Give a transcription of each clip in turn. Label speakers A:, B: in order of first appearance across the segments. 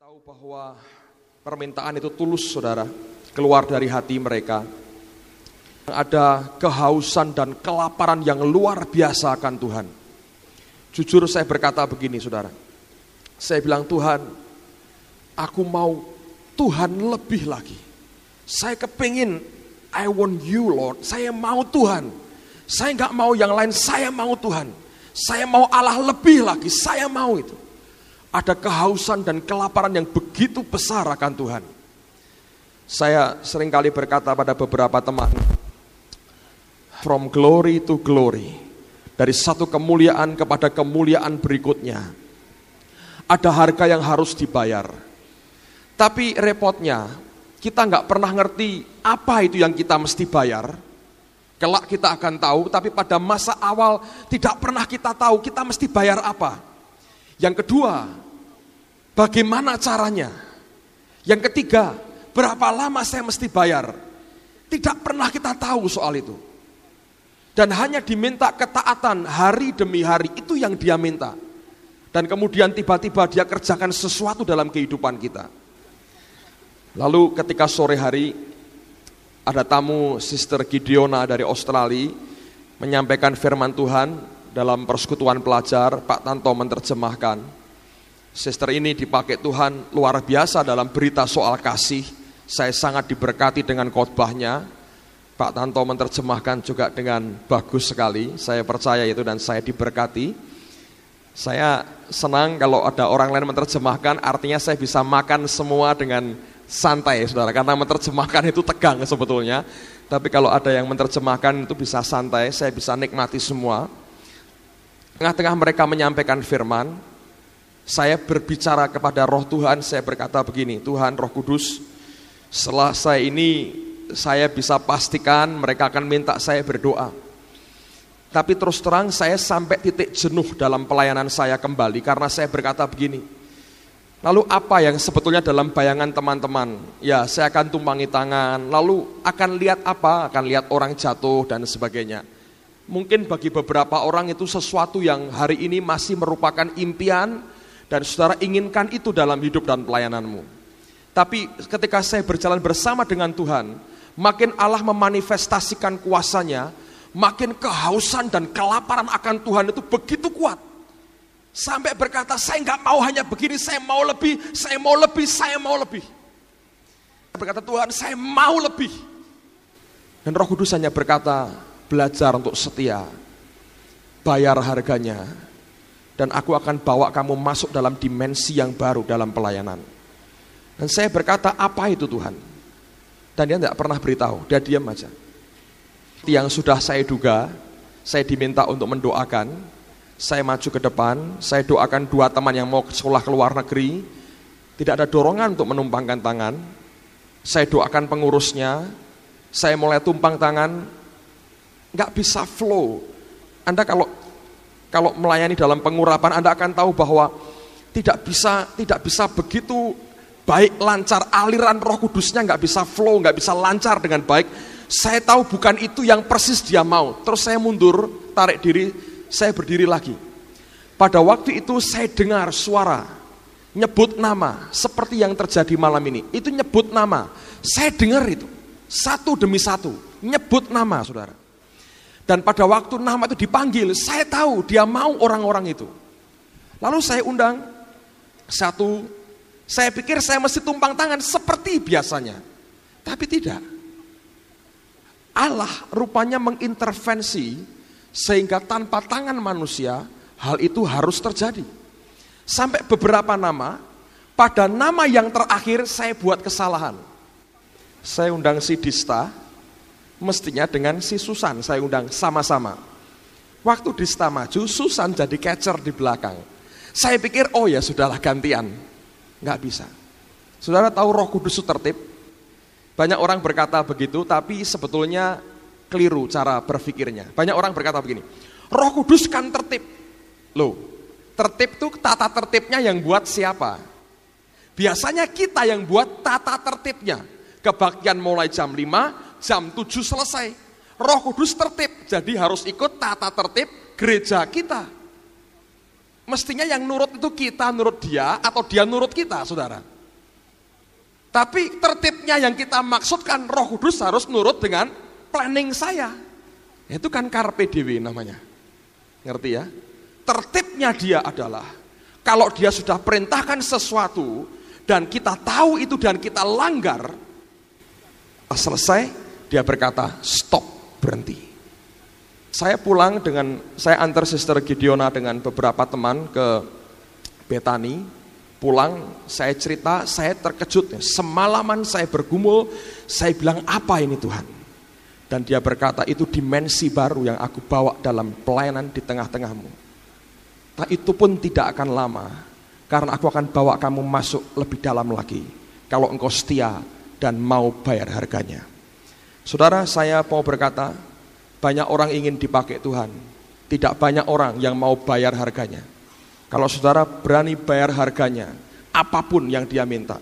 A: tahu bahwa permintaan itu tulus, saudara, keluar dari hati mereka. Ada kehausan dan kelaparan yang luar biasa akan Tuhan. Jujur saya berkata begini, saudara. Saya bilang, Tuhan, aku mau Tuhan lebih lagi. Saya kepingin, I want you Lord. Saya mau Tuhan. Saya gak mau yang lain, saya mau Tuhan. Saya mau Allah lebih lagi, saya mau itu. Ada kehausan dan kelaparan yang begitu besar akan Tuhan. Saya seringkali berkata pada beberapa teman, from glory to glory, dari satu kemuliaan kepada kemuliaan berikutnya, ada harga yang harus dibayar. Tapi repotnya, kita gak pernah ngerti apa itu yang kita mesti bayar. Kelak kita akan tahu, tapi pada masa awal tidak pernah kita tahu kita mesti bayar apa. Yang kedua, bagaimana caranya? Yang ketiga, berapa lama saya mesti bayar? Tidak pernah kita tahu soal itu. Dan hanya diminta ketaatan hari demi hari, itu yang dia minta. Dan kemudian tiba-tiba dia kerjakan sesuatu dalam kehidupan kita. Lalu ketika sore hari, ada tamu Sister Gideona dari Australia menyampaikan firman Tuhan dalam persekutuan pelajar. Pak Tanto menerjemahkan. Sister ini dipakai Tuhan luar biasa dalam berita soal kasih. Saya sangat diberkati dengan khotbahnya. Pak Tanto menerjemahkan juga dengan bagus sekali. Saya percaya itu dan saya diberkati. Saya senang kalau ada orang lain menerjemahkan, artinya saya bisa makan semua dengan santai, saudara, karena menerjemahkan itu tegang sebetulnya. Tapi kalau ada yang menerjemahkan itu bisa santai, saya bisa nikmati semua. Tengah-tengah mereka menyampaikan firman, saya berbicara kepada roh Tuhan, saya berkata begini, Tuhan Roh Kudus, setelah saya ini, saya bisa pastikan mereka akan minta saya berdoa. Tapi terus terang saya sampai titik jenuh dalam pelayanan saya kembali, karena saya berkata begini, lalu apa yang sebetulnya dalam bayangan teman-teman? Ya, saya akan tumpangi tangan, lalu akan lihat apa? Akan lihat orang jatuh dan sebagainya. Mungkin bagi beberapa orang itu sesuatu yang hari ini masih merupakan impian dan saudara inginkan itu dalam hidup dan pelayananmu. Tapi ketika saya berjalan bersama dengan Tuhan, makin Allah memanifestasikan kuasanya, makin kehausan dan kelaparan akan Tuhan itu begitu kuat. Sampai berkata, saya nggak mau hanya begini, saya mau lebih, saya mau lebih, saya mau lebih. Berkata, Tuhan, saya mau lebih. Dan Roh Kudus hanya berkata, belajar untuk setia, bayar harganya, dan aku akan bawa kamu masuk dalam dimensi yang baru dalam pelayanan. Dan saya berkata, apa itu Tuhan? Dan dia tidak pernah beritahu, dia diam aja. Yang sudah saya duga, saya diminta untuk mendoakan. Saya maju ke depan, saya doakan 2 teman yang mau sekolah ke luar negeri. Tidak ada dorongan untuk menumpangkan tangan. Saya doakan pengurusnya, saya mulai tumpang tangan. Nggak bisa flow. Anda kalau melayani dalam pengurapan, Anda akan tahu bahwa tidak bisa begitu baik, lancar, aliran Roh Kudusnya nggak bisa flow, nggak bisa lancar dengan baik. Saya tahu bukan itu yang persis dia mau. Terus saya mundur, tarik diri, saya berdiri lagi. Pada waktu itu saya dengar suara nyebut nama, seperti yang terjadi malam ini. Itu nyebut nama, saya dengar itu satu demi satu, nyebut nama, saudara. Dan pada waktu nama itu dipanggil, saya tahu dia mau orang-orang itu. Lalu saya undang satu, saya pikir saya mesti tumpang tangan seperti biasanya. Tapi tidak. Allah rupanya mengintervensi sehingga tanpa tangan manusia hal itu harus terjadi. Sampai beberapa nama, pada nama yang terakhir saya buat kesalahan. Saya undang si Dista, mestinya dengan si Susan saya undang sama-sama. Waktu Dista maju, Susan jadi catcher di belakang. Saya pikir, oh ya sudahlah gantian. Nggak bisa. Saudara tahu Roh Kudus itu tertib? Banyak orang berkata begitu, tapi sebetulnya keliru cara berpikirnya. Banyak orang berkata begini, Roh Kudus kan tertib. Loh, tertib itu tata tertibnya yang buat siapa? Biasanya kita yang buat tata tertibnya. Kebaktian mulai jam 5, jam 7 selesai. Roh Kudus tertib, jadi harus ikut tata tertib gereja kita. Mestinya yang nurut itu kita nurut dia atau dia nurut kita, saudara. Tapi tertibnya yang kita maksudkan, Roh Kudus harus nurut dengan planning saya. Itu kan carpe diem namanya. Ngerti ya? Tertibnya dia adalah, kalau dia sudah perintahkan sesuatu, dan kita tahu itu dan kita langgar, selesai, dia berkata, stop, berhenti. Saya antar Sister Gideona dengan beberapa teman ke Betani. Pulang, saya cerita, saya terkejut. Semalaman saya bergumul, saya bilang, apa ini Tuhan? Dan dia berkata, itu dimensi baru yang aku bawa dalam pelayanan di tengah-tengahmu. Nah, itu pun tidak akan lama, karena aku akan bawa kamu masuk lebih dalam lagi, kalau engkau setia dan mau bayar harganya. Saudara, saya mau berkata, banyak orang ingin dipakai Tuhan, tidak banyak orang yang mau bayar harganya. Kalau saudara berani bayar harganya, apapun yang dia minta,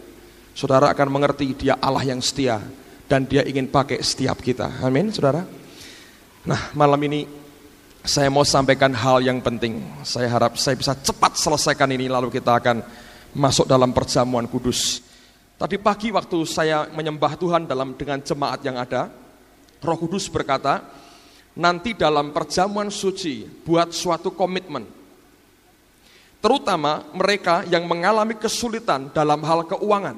A: saudara akan mengerti dia Allah yang setia, dan dia ingin pakai setiap kita. Amin, saudara. Nah, malam ini saya mau sampaikan hal yang penting. Saya harap saya bisa cepat selesaikan ini, lalu kita akan masuk dalam perjamuan kudus. Tadi pagi waktu saya menyembah Tuhan dengan jemaat yang ada, Roh Kudus berkata, nanti dalam perjamuan suci buat suatu komitmen. Terutama mereka yang mengalami kesulitan dalam hal keuangan.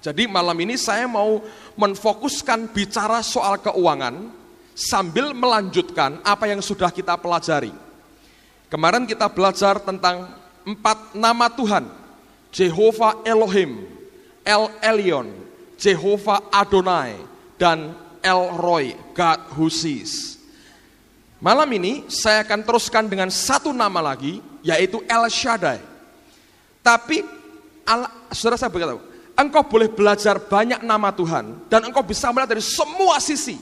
A: Jadi malam ini saya mau menfokuskan bicara soal keuangan sambil melanjutkan apa yang sudah kita pelajari. Kemarin kita belajar tentang 4 nama Tuhan. Jehovah Elohim, El Elyon, Jehovah Adonai, dan El Roy, God who sees. Malam ini saya akan teruskan dengan satu nama lagi, yaitu El Shaddai. Tapi saudara, saya berkata, engkau boleh belajar banyak nama Tuhan, dan engkau bisa melihat dari semua sisi.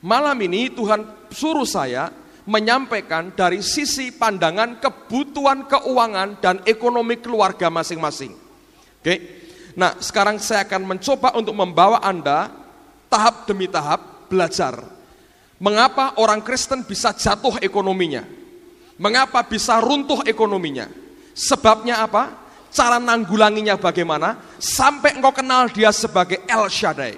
A: Malam ini Tuhan suruh saya menyampaikan dari sisi pandangan kebutuhan keuangan dan ekonomi keluarga masing-masing. Oke. Nah, sekarang saya akan mencoba untuk membawa Anda tahap demi tahap belajar. Mengapa orang Kristen bisa jatuh ekonominya? Mengapa bisa runtuh ekonominya? Sebabnya apa? Cara nanggulanginya bagaimana? Sampai engkau kenal dia sebagai El Shaddai.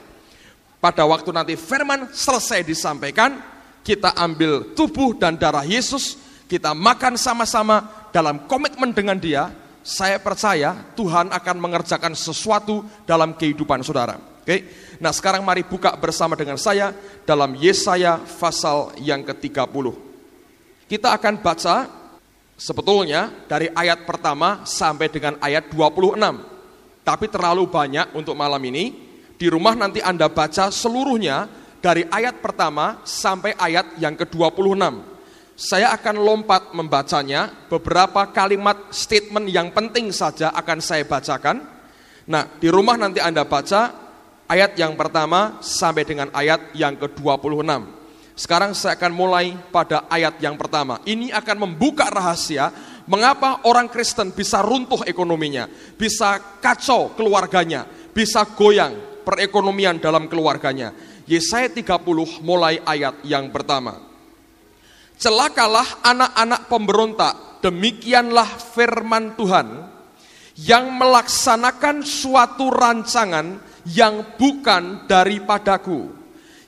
A: Pada waktu nanti firman selesai disampaikan, kita ambil tubuh dan darah Yesus, kita makan sama-sama dalam komitmen dengan dia. Saya percaya Tuhan akan mengerjakan sesuatu dalam kehidupan saudara. Oke? Nah, sekarang mari buka bersama dengan saya dalam Yesaya pasal yang ke-30. Kita akan baca sebetulnya dari ayat pertama sampai dengan ayat 26. Tapi terlalu banyak untuk malam ini. Di rumah nanti Anda baca seluruhnya dari ayat pertama sampai ayat yang ke-26. Saya akan lompat membacanya, beberapa kalimat statement yang penting saja akan saya bacakan. Nah, di rumah nanti Anda baca ayat yang pertama sampai dengan ayat yang ke-26. Sekarang saya akan mulai pada ayat yang pertama. Ini akan membuka rahasia mengapa orang Kristen bisa runtuh ekonominya, bisa kacau keluarganya, bisa goyang perekonomian dalam keluarganya. Yesaya 30 mulai ayat yang pertama. Celakalah anak-anak pemberontak, demikianlah firman Tuhan, yang melaksanakan suatu rancangan yang bukan daripadaku,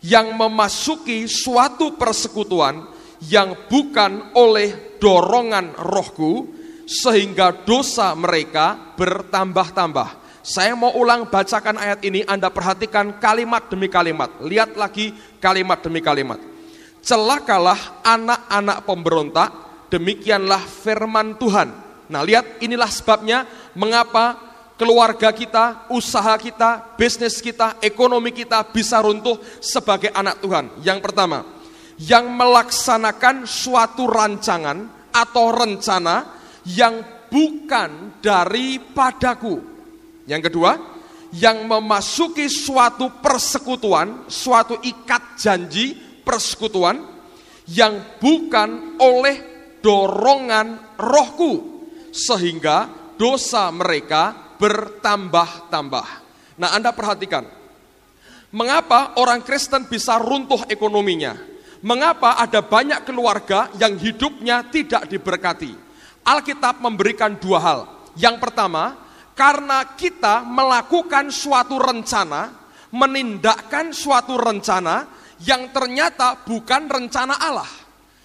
A: yang memasuki suatu persekutuan yang bukan oleh dorongan rohku, sehingga dosa mereka bertambah-tambah. Saya mau ulang bacakan ayat ini, Anda perhatikan kalimat demi kalimat. Lihat lagi kalimat demi kalimat. Celakalah anak-anak pemberontak, demikianlah firman Tuhan. Nah, lihat, inilah sebabnya mengapa keluarga kita, usaha kita, bisnis kita, ekonomi kita bisa runtuh sebagai anak Tuhan. Yang pertama, yang melaksanakan suatu rancangan atau rencana yang bukan daripadaku. Yang kedua, yang memasuki suatu persekutuan, suatu ikat janji persekutuan yang bukan oleh dorongan rohku, sehingga dosa mereka bertambah-tambah. Nah, Anda perhatikan, mengapa orang Kristen bisa runtuh ekonominya? Mengapa ada banyak keluarga yang hidupnya tidak diberkati? Alkitab memberikan dua hal. Yang pertama, Karena kita melakukan suatu rencana, menindakkan suatu rencana yang ternyata bukan rencana Allah.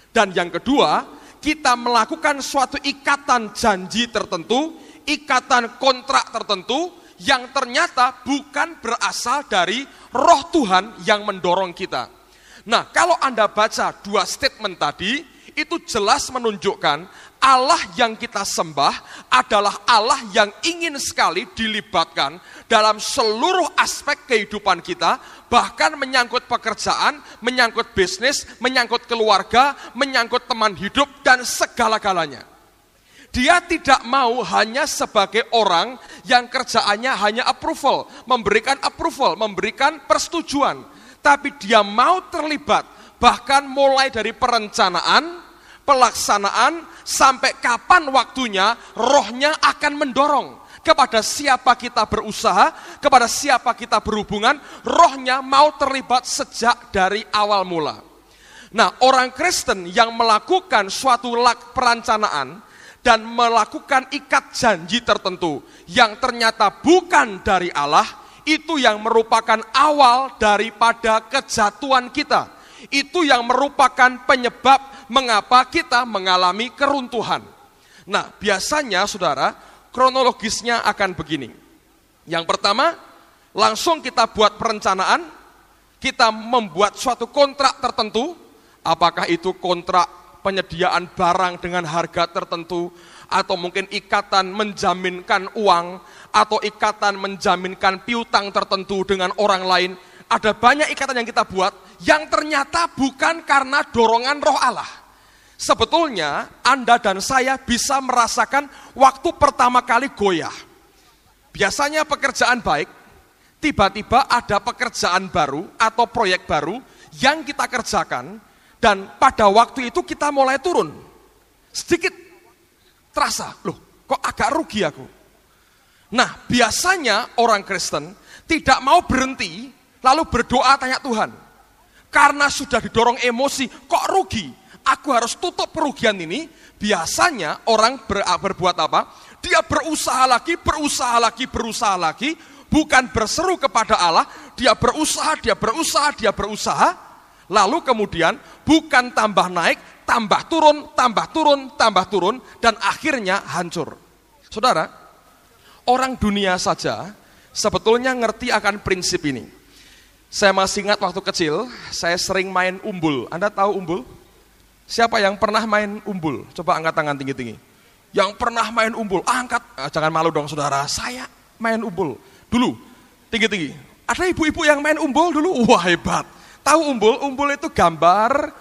A: Dan yang kedua, kita melakukan suatu ikatan janji tertentu, ikatan kontrak tertentu yang ternyata bukan berasal dari Roh Tuhan yang mendorong kita. Nah, kalau Anda baca dua statement tadi, itu jelas menunjukkan Allah yang kita sembah adalah Allah yang ingin sekali dilibatkan dalam seluruh aspek kehidupan kita, bahkan menyangkut pekerjaan, menyangkut bisnis, menyangkut keluarga, menyangkut teman hidup, dan segala-galanya. Dia tidak mau hanya sebagai orang yang kerjaannya hanya approval, memberikan persetujuan, tapi dia mau terlibat, bahkan mulai dari perencanaan, pelaksanaan, sampai kapan waktunya, Rohnya akan mendorong. Kepada siapa kita berusaha, kepada siapa kita berhubungan, Rohnya mau terlibat sejak dari awal mula. Nah, orang Kristen yang melakukan suatu perencanaan dan melakukan ikat janji tertentu yang ternyata bukan dari Allah, itu yang merupakan awal daripada kejatuhan kita. Itu yang merupakan penyebab mengapa kita mengalami keruntuhan. Nah, biasanya saudara, kronologisnya akan begini. Yang pertama, langsung kita buat perencanaan, kita membuat suatu kontrak tertentu, apakah itu kontrak penyediaan barang dengan harga tertentu, atau mungkin ikatan menjaminkan uang, atau ikatan menjaminkan piutang tertentu dengan orang lain. Ada banyak ikatan yang kita buat, yang ternyata bukan karena dorongan Roh Allah. Sebetulnya Anda dan saya bisa merasakan waktu pertama kali goyah. Biasanya pekerjaan baik, tiba-tiba ada pekerjaan baru atau proyek baru yang kita kerjakan, dan pada waktu itu kita mulai turun. Sedikit terasa, loh kok agak rugi aku. Nah, biasanya orang Kristen tidak mau berhenti, lalu berdoa tanya Tuhan. Karena sudah didorong emosi, kok rugi? Aku harus tutup kerugian ini. Biasanya orang berbuat apa? Dia berusaha lagi, bukan berseru kepada Allah. Dia berusaha, lalu kemudian bukan tambah naik, tambah turun, dan akhirnya hancur. Saudara, orang dunia saja sebetulnya ngerti akan prinsip ini. Saya masih ingat waktu kecil, saya sering main umbul. Anda tahu umbul? Siapa yang pernah main umbul? Coba angkat tangan tinggi-tinggi. Yang pernah main umbul, angkat. Jangan malu dong saudara, saya main umbul. Dulu, tinggi-tinggi. Ada ibu-ibu yang main umbul dulu, wah hebat. Tahu umbul? Umbul itu gambar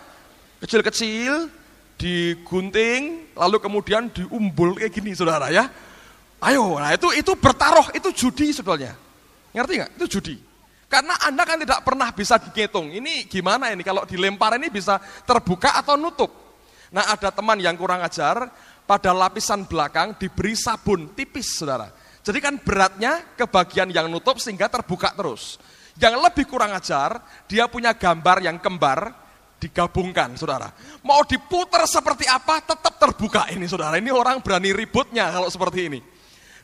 A: kecil-kecil, digunting, lalu kemudian diumbul kayak gini saudara ya. Ayo, nah itu bertaruh, itu judi sebetulnya. Ngerti nggak? Itu judi. Karena Anda kan tidak pernah bisa dihitung, ini gimana ini, kalau dilempar ini bisa terbuka atau nutup. Nah, ada teman yang kurang ajar, pada lapisan belakang diberi sabun tipis, saudara. Jadi kan beratnya ke bagian yang nutup sehingga terbuka terus. Yang lebih kurang ajar, dia punya gambar yang kembar, digabungkan, saudara. Mau diputar seperti apa, tetap terbuka ini, saudara. Ini orang berani ributnya kalau seperti ini.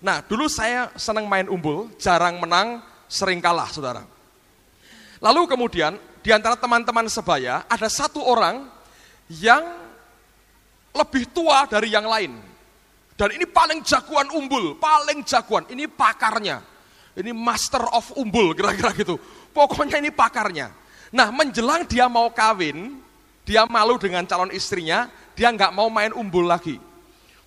A: Nah, dulu saya senang main umbul, jarang menang, sering kalah, saudara. Lalu kemudian di antara teman-teman sebaya ada satu orang yang lebih tua dari yang lain. Dan ini paling jagoan umbul, paling jagoan. Ini pakarnya. Ini master of umbul, kira-kira gitu. Pokoknya ini pakarnya. Nah, menjelang dia mau kawin, dia malu dengan calon istrinya, dia nggak mau main umbul lagi.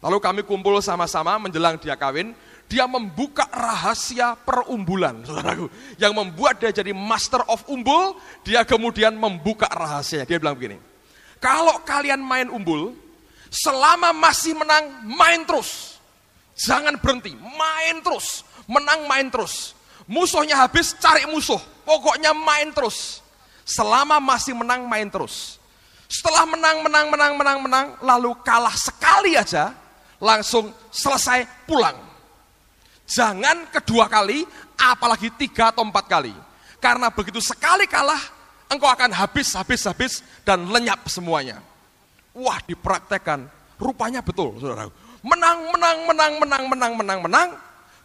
A: Lalu kami kumpul sama-sama menjelang dia kawin. Dia membuka rahasia perumbulan, saudaraku. Yang membuat dia jadi master of umbul, dia kemudian membuka rahasia. Dia bilang begini, kalau kalian main umbul, selama masih menang, main terus. Jangan berhenti, main terus. Menang, main terus. Musuhnya habis, cari musuh. Pokoknya main terus. Selama masih menang, main terus. Setelah menang, lalu kalah sekali aja, langsung selesai, pulang. Jangan kedua kali, apalagi 3 atau 4 kali. Karena begitu sekali kalah, engkau akan habis, dan lenyap semuanya. Wah, dipraktekkan, rupanya betul, saudara. Menang.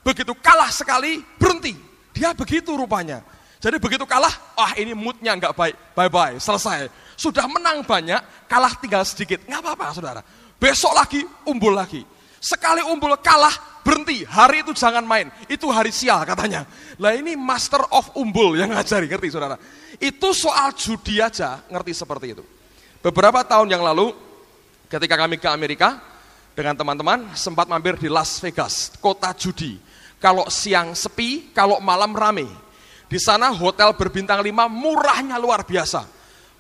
A: begitu kalah sekali, berhenti. Dia begitu rupanya. Jadi begitu kalah, ini moodnya nggak baik, bye-bye, selesai. Sudah menang banyak, kalah tinggal sedikit, nggak apa-apa saudara. Besok lagi, umbul lagi. Sekali umbul kalah, berhenti. Hari itu jangan main, itu hari sial katanya. Lah ini master of umbul yang ngajari, ngerti saudara. Itu soal judi aja, ngerti seperti itu. Beberapa tahun yang lalu, ketika kami ke Amerika, dengan teman-teman, sempat mampir di Las Vegas, kota judi. Kalau siang sepi, kalau malam rame. Di sana hotel berbintang 5 murahnya luar biasa.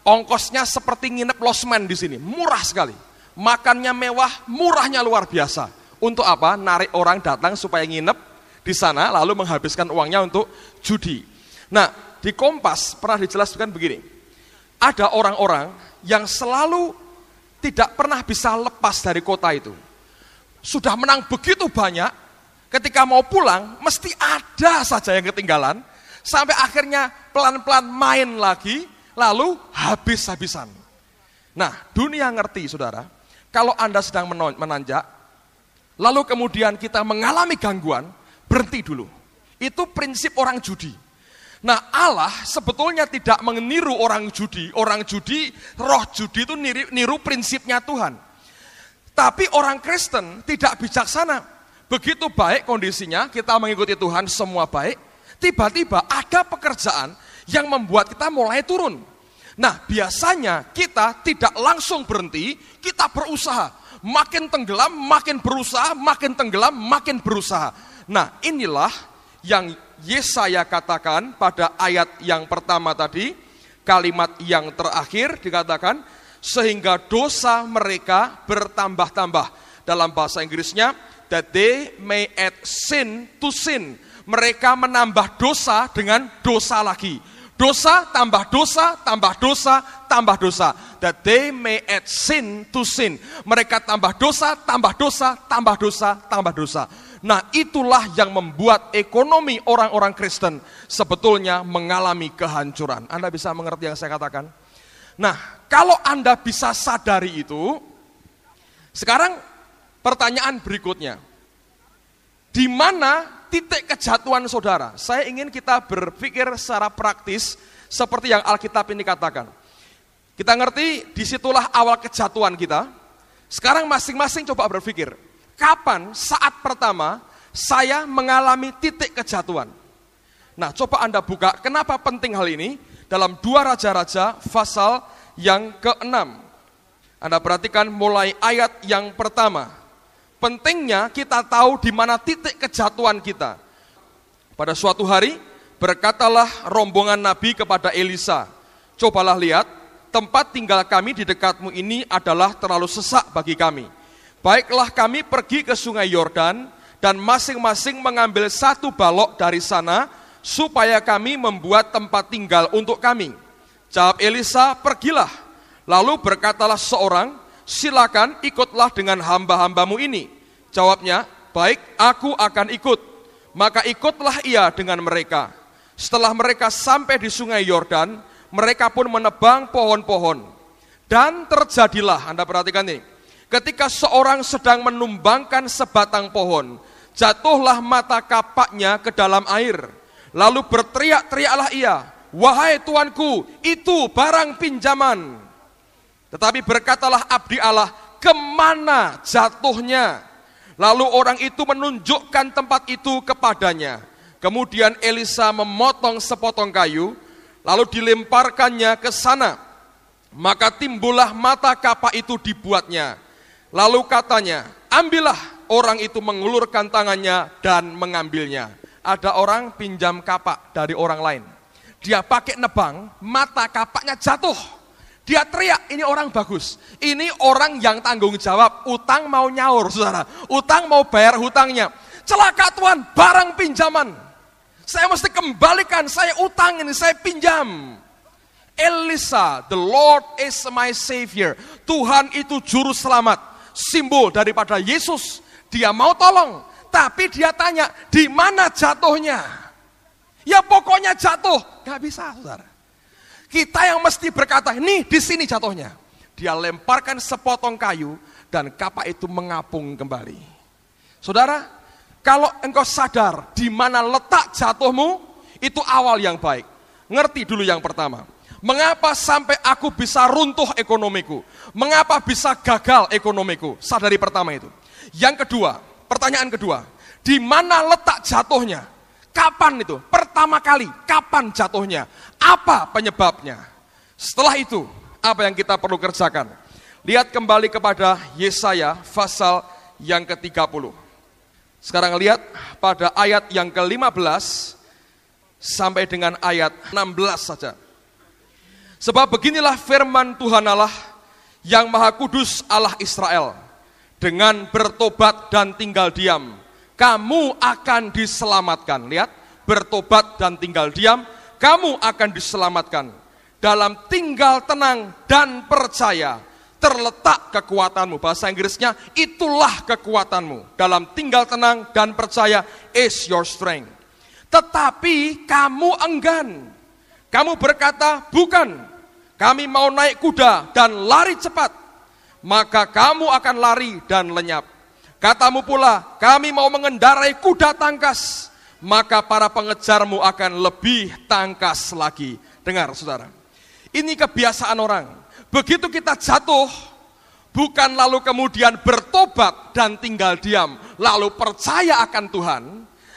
A: Ongkosnya seperti nginep losmen di sini, murah sekali. Makannya mewah, murahnya luar biasa. Untuk apa? Narik orang datang supaya nginep di sana, lalu menghabiskan uangnya untuk judi. Nah, di Kompas pernah dijelaskan begini. Ada orang-orang yang selalu tidak pernah bisa lepas dari kota itu. Sudah menang begitu banyak, ketika mau pulang, mesti ada saja yang ketinggalan, sampai akhirnya pelan-pelan main lagi, lalu habis-habisan. Nah, dunia ngerti saudara, kalau Anda sedang menanjak, lalu kemudian kita mengalami gangguan, berhenti dulu. Itu prinsip orang judi. Nah, Allah sebetulnya tidak meniru orang judi. Orang judi, roh judi itu niru prinsipnya Tuhan. Tapi orang Kristen tidak bijaksana. Begitu baik kondisinya, kita mengikuti Tuhan semua baik, tiba-tiba ada pekerjaan yang membuat kita mulai turun. Nah, biasanya kita tidak langsung berhenti, kita berusaha. Makin tenggelam, makin berusaha, makin tenggelam, makin berusaha. Nah, inilah yang Yesaya katakan pada ayat yang pertama tadi, kalimat yang terakhir dikatakan, sehingga dosa mereka bertambah-tambah. Dalam bahasa Inggrisnya, that they may add sin to sin. Mereka menambah dosa dengan dosa lagi. Dosa, tambah dosa, tambah dosa, tambah dosa. That they may add sin to sin. Mereka tambah dosa, tambah dosa, tambah dosa, tambah dosa. Nah, itulah yang membuat ekonomi orang-orang Kristen sebetulnya mengalami kehancuran. Anda bisa mengerti yang saya katakan? Nah, kalau Anda bisa sadari itu, sekarang pertanyaan berikutnya. Di mana titik kejatuhan saudara? Saya ingin kita berpikir secara praktis seperti yang Alkitab ini katakan. Kita ngerti disitulah awal kejatuhan kita. Sekarang masing-masing coba berpikir. Kapan saat pertama saya mengalami titik kejatuhan? Nah, coba Anda buka, kenapa penting hal ini? Dalam 2 Raja-Raja pasal yang ke-6. Anda perhatikan mulai ayat yang pertama. Pentingnya kita tahu di mana titik kejatuhan kita. Pada suatu hari, berkatalah rombongan Nabi kepada Elisa, cobalah lihat, tempat tinggal kami di dekatmu ini adalah terlalu sesak bagi kami. Baiklah kami pergi ke sungai Yordan, dan masing-masing mengambil 1 balok dari sana, supaya kami membuat tempat tinggal untuk kami. Jawab Elisa, pergilah. Lalu berkatalah seorang, silakan ikutlah dengan hamba-hambamu ini. Jawabnya, baik, aku akan ikut. Maka ikutlah ia dengan mereka. Setelah mereka sampai di sungai Yordan, mereka pun menebang pohon-pohon. Dan terjadilah, Anda perhatikan nih, ketika seorang sedang menumbangkan sebatang pohon, jatuhlah mata kapaknya ke dalam air. Lalu berteriak-teriaklah ia, wahai tuanku, itu barang pinjaman. Tetapi berkatalah abdi Allah, kemana jatuhnya? Lalu orang itu menunjukkan tempat itu kepadanya. Kemudian Elisa memotong sepotong kayu, lalu dilemparkannya ke sana. Maka timbullah mata kapak itu dibuatnya. Lalu katanya, ambillah. Orang itu mengulurkan tangannya dan mengambilnya. Ada orang pinjam kapak dari orang lain. Dia pakai nebang, mata kapaknya jatuh. Dia teriak, ini orang bagus. Ini orang yang tanggung jawab. Utang mau nyaur, saudara. Utang mau bayar hutangnya. Celaka Tuhan, barang pinjaman. Saya mesti kembalikan, saya utang ini, saya pinjam. Elisa, the Lord is my Savior. Tuhan itu juru selamat. Simbol daripada Yesus. Dia mau tolong, tapi dia tanya, di mana jatuhnya? Ya pokoknya jatuh, gak bisa saudara. Kita yang mesti berkata, nih di sini jatuhnya. Dia lemparkan sepotong kayu dan kapak itu mengapung kembali. Saudara, Kalau engkau sadar di mana letak jatuhmu, itu awal yang baik. Ngerti dulu yang pertama. Mengapa sampai aku bisa runtuh ekonomiku? Mengapa bisa gagal ekonomiku? Sadari pertama itu. Yang kedua, pertanyaan kedua, di mana letak jatuhnya? Kapan itu? Pertama kali, kapan jatuhnya? Apa penyebabnya? Setelah itu, apa yang kita perlu kerjakan? Lihat kembali kepada Yesaya pasal yang ke-30. Sekarang lihat pada ayat yang ke-15 sampai dengan ayat 16 saja. Sebab beginilah firman Tuhan Allah yang Maha Kudus Allah Israel. Dengan bertobat dan tinggal diam, kamu akan diselamatkan. Lihat, bertobat dan tinggal diam, kamu akan diselamatkan. Dalam tinggal tenang dan percaya, terletak kekuatanmu. Bahasa Inggrisnya, itulah kekuatanmu. Dalam tinggal tenang dan percaya is your strength. Tetapi kamu enggan. Kamu berkata, bukan. Kami mau naik kuda dan lari cepat. Maka kamu akan lari dan lenyap. Katamu pula, kami mau mengendarai kuda tangkas. Maka para pengejarmu akan lebih tangkas lagi. Dengar saudara, ini kebiasaan orang. Begitu kita jatuh, bukan lalu kemudian bertobat dan tinggal diam, lalu percaya akan Tuhan,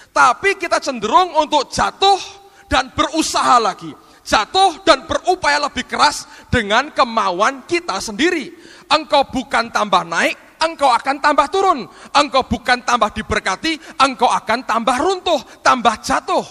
A: tapi kita cenderung untuk jatuh dan berusaha lagi. Jatuh dan berupaya lebih keras dengan kemauan kita sendiri. Engkau bukan tambah naik, engkau akan tambah turun. Engkau bukan tambah diberkati, engkau akan tambah runtuh, tambah jatuh.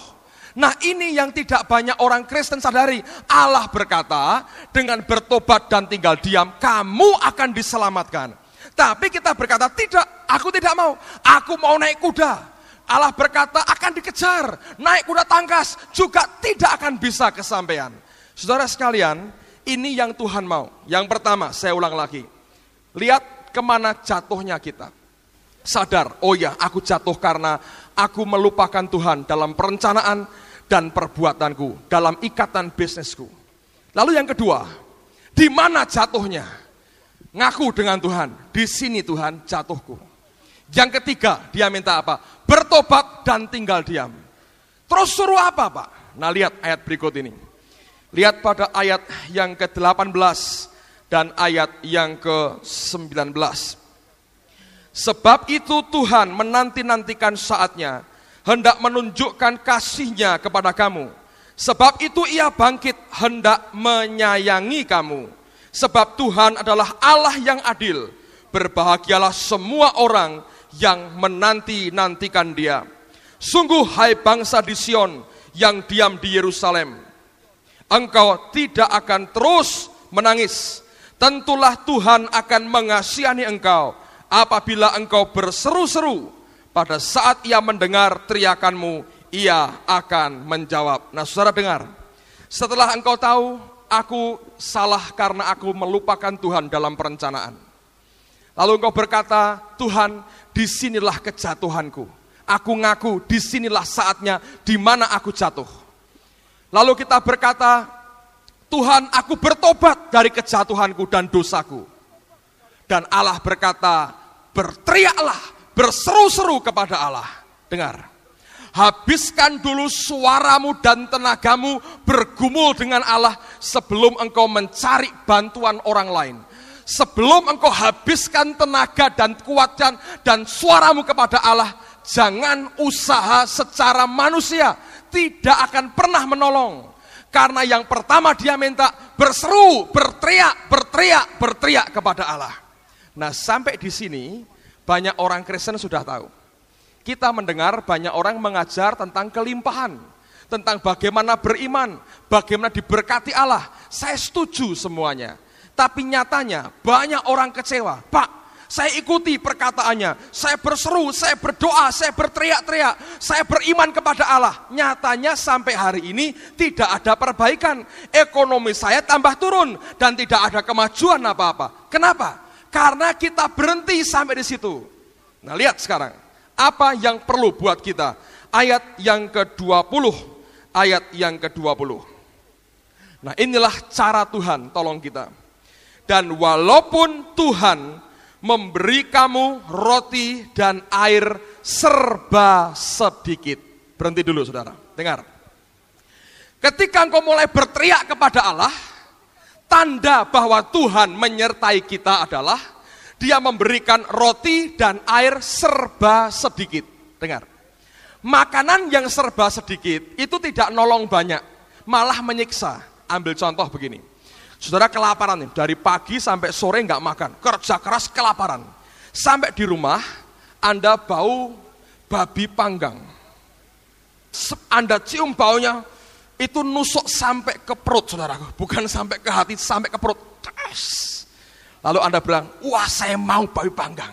A: Nah, ini yang tidak banyak orang Kristen sadari. Allah berkata, dengan bertobat dan tinggal diam, kamu akan diselamatkan. Tapi kita berkata, tidak, aku tidak mau. Aku mau naik kuda. Allah berkata akan dikejar, naik kuda tangkas juga tidak akan bisa kesampaian. Saudara sekalian, ini yang Tuhan mau. Yang pertama, saya ulang lagi. Lihat kemana jatuhnya kita. Sadar, oh ya, aku jatuh karena aku melupakan Tuhan dalam perencanaan dan perbuatanku, dalam ikatan bisnisku. Lalu yang kedua, di mana jatuhnya? Ngaku dengan Tuhan, di sini Tuhan jatuhku. Yang ketiga, dia minta apa? Bertobat dan tinggal diam. Terus suruh apa, Pak? Nah, lihat ayat berikut ini. Lihat pada ayat yang ke-18 dan ayat yang ke-19. Sebab itu Tuhan menanti-nantikan saatnya, hendak menunjukkan kasih-Nya kepada kamu. Sebab itu Ia bangkit, hendak menyayangi kamu. Sebab Tuhan adalah Allah yang adil. Berbahagialah semua orang yang menanti-nantikan Dia. Sungguh hai bangsa di Sion yang diam di Yerusalem, engkau tidak akan terus menangis. Tentulah Tuhan akan mengasihani engkau apabila engkau berseru-seru. Pada saat Ia mendengar teriakanmu, Ia akan menjawab. Nah, saudara dengar, setelah engkau tahu aku salah karena aku melupakan Tuhan dalam perencanaan, lalu engkau berkata, Tuhan, disinilah kejatuhanku. Aku ngaku, disinilah saatnya di mana aku jatuh. Lalu kita berkata, Tuhan, aku bertobat dari kejatuhanku dan dosaku. Dan Allah berkata, berteriaklah, berseru-seru kepada Allah. Dengar, habiskan dulu suaramu dan tenagamu bergumul dengan Allah sebelum engkau mencari bantuan orang lain. Sebelum engkau habiskan tenaga dan kekuatan dan suaramu kepada Allah, jangan usaha secara manusia, tidak akan pernah menolong. Karena yang pertama dia minta berseru, berteriak kepada Allah. Nah, sampai di sini banyak orang Kristen sudah tahu. Kita mendengar banyak orang mengajar tentang kelimpahan, tentang bagaimana beriman, bagaimana diberkati Allah. Saya setuju semuanya. Tapi nyatanya banyak orang kecewa. Pak, saya ikuti perkataannya, saya berseru, saya berdoa, saya berteriak-teriak, saya beriman kepada Allah. Nyatanya sampai hari ini tidak ada perbaikan. Ekonomi saya tambah turun dan tidak ada kemajuan apa-apa. Kenapa? Karena kita berhenti sampai di situ. Nah, lihat sekarang, apa yang perlu buat kita? Ayat yang ke-20, ayat yang ke-20. Nah, inilah cara Tuhan tolong kita. Dan walaupun Tuhan memberi kamu roti dan air serba sedikit. Berhenti dulu saudara, dengar. Ketika engkau mulai berteriak kepada Allah, tanda bahwa Tuhan menyertai kita adalah Dia memberikan roti dan air serba sedikit. Dengar, makanan yang serba sedikit itu tidak nolong banyak, malah menyiksa. Ambil contoh begini, saudara kelaparan nih, dari pagi sampai sore nggak makan, kerja keras kelaparan. Sampai di rumah, Anda bau babi panggang. Anda cium baunya, itu nusuk sampai ke perut saudara, bukan sampai ke hati, sampai ke perut. Lalu Anda bilang, wah saya mau babi panggang.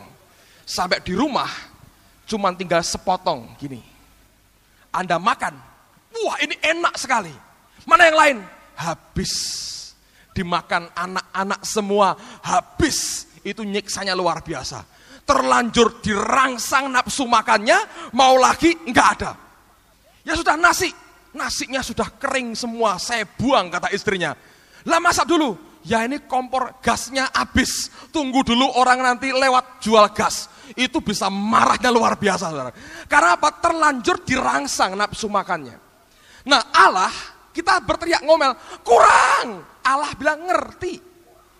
A: Sampai di rumah, cuma tinggal sepotong gini. Anda makan, wah ini enak sekali. Mana yang lain? Habis. Dimakan anak-anak semua, habis. Itu nyiksanya luar biasa. Terlanjur dirangsang nafsu makannya, mau lagi enggak ada. Ya sudah nasinya sudah kering semua, saya buang kata istrinya. Lah masak dulu, ya ini kompor gasnya habis, tunggu dulu orang nanti lewat jual gas. Itu bisa marahnya luar biasa saudara. Karena apa? Terlanjur dirangsang nafsu makannya. Nah Allah, kita berteriak ngomel, kurang. Allah bilang ngerti.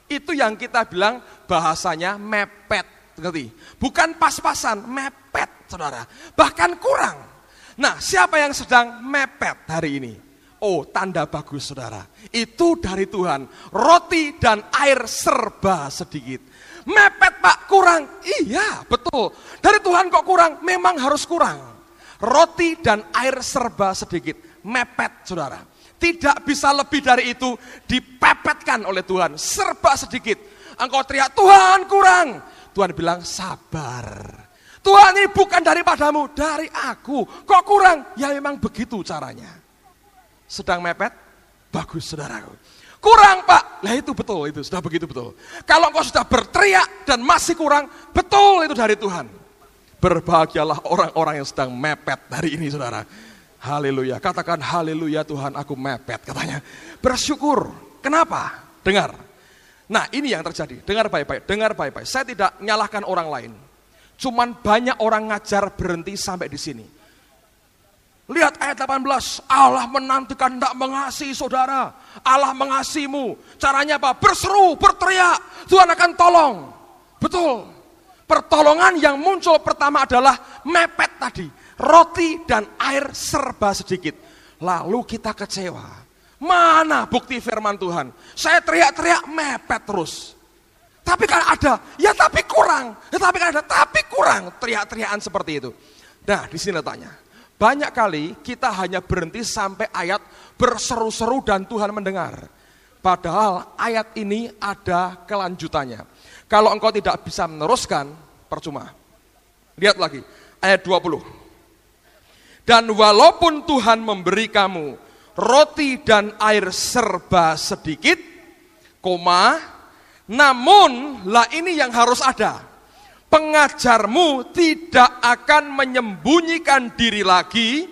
A: Itu yang kita bilang bahasanya mepet, ngerti? Bukan pas-pasan, mepet saudara. Bahkan kurang. Nah, siapa yang sedang mepet hari ini? Oh, tanda bagus saudara. Itu dari Tuhan. Roti dan air serba sedikit. Mepet Pak, kurang. Iya, betul. Dari Tuhan kok kurang? Memang harus kurang. Roti dan air serba sedikit. Mepet saudara. Tidak bisa lebih dari itu, dipepetkan oleh Tuhan. Serba sedikit. Engkau teriak, Tuhan kurang. Tuhan bilang, sabar. Tuhan ini bukan daripadamu, dari aku. Kok kurang? Ya memang begitu caranya. Sedang mepet? Bagus saudaraku. Kurang Pak? Nah itu betul, itu sudah begitu betul. Kalau engkau sudah berteriak dan masih kurang, betul itu dari Tuhan. Berbahagialah orang-orang yang sedang mepet hari ini saudara. Haleluya, katakan haleluya Tuhan aku mepet katanya. Bersyukur, kenapa? Dengar. Nah ini yang terjadi, dengar baik-baik. Saya tidak nyalahkan orang lain. Cuman banyak orang ngajar berhenti sampai di sini. Lihat ayat 18, Allah menantikan hendak mengasihi saudara. Allah mengasihimu. Caranya apa? Berseru, berteriak. Tuhan akan tolong. Betul. Pertolongan yang muncul pertama adalah mepet tadi. Roti dan air serba sedikit. Lalu kita kecewa. Mana bukti firman Tuhan? Saya teriak-teriak mepet terus. Tapi kan ada, ya tapi kurang. Ya tapi kan ada, tapi kurang. Teriak-teriakan seperti itu. Nah di sini letaknya. Banyak kali kita hanya berhenti sampai ayat berseru-seru dan Tuhan mendengar. Padahal ayat ini ada kelanjutannya. Kalau engkau tidak bisa meneruskan, percuma. Lihat lagi, ayat 20. Dan walaupun Tuhan memberi kamu roti dan air serba sedikit, namun lah ini yang harus ada. Pengajarmu tidak akan menyembunyikan diri lagi,